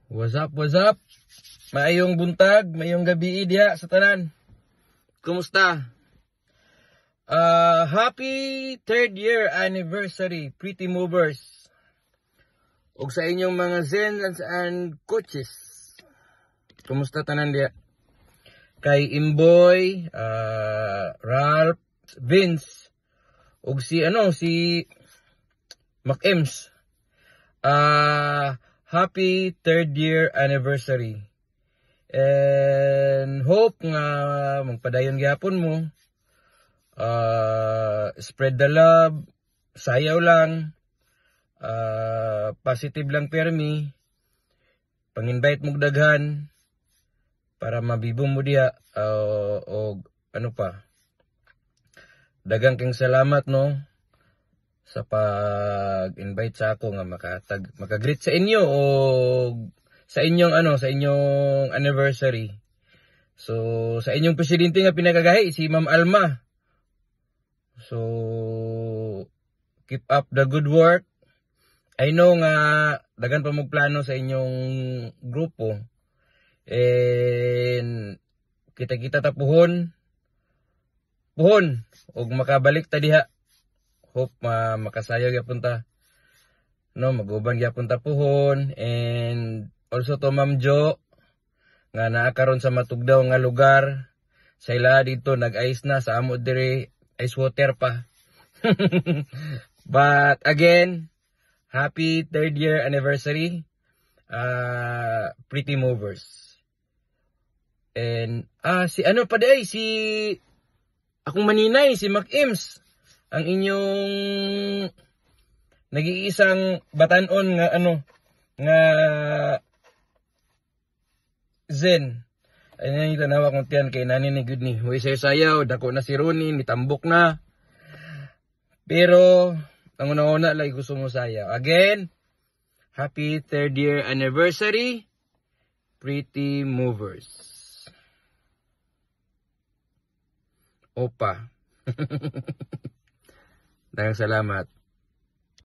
What's up, what's up? Maayong buntag, maayong gabi diha sa tanan. Kumusta? Happy 3rd year anniversary, Pretty Movers. Ug sa inyong mga Zens and coaches. Kumusta tanan diha? Kay Imboy, Ralph, Vince, ug si Mac-Ems. Happy 3rd year anniversary. And hope nga magpadayon gyapon mo. Spread the love. Sayaw lang. Positive lang permi. Pang-invite mo daghan para mabibong mo diya. O ano pa. Daghang kang salamat no sa pag-invite sa ako nga makagreet sa inyo o sa inyong anniversary. So sa inyong presidente nga pinakagahi si Ma'am Alma. So keep up the good work. I know nga daghan pa magplano sa inyong grupo. And kita tapuhon og makabalik ta diha. Hope makasayaw gyapon ta. No, maguban gyapon ta puhon. And also to Ma'am Jo nga naa karon sa matugdaw nga lugar. Sa ila dito nag-ice na sa amo dire, ice water pa. But again, happy 3rd year anniversary, Pretty Movers. And si akong maninay, si Mac-Ems, ang inyong nag-iisang batanon nga Zen. Ayun yung tanawa kong tiyan kay nani ni good ni. Huwag sayaw, dako na si Ronnie, nitambok na. Pero, ang una-una lang gusto mo sayaw. Again, happy 3rd year anniversary, Pretty Movers. Opa. Daghang salamat.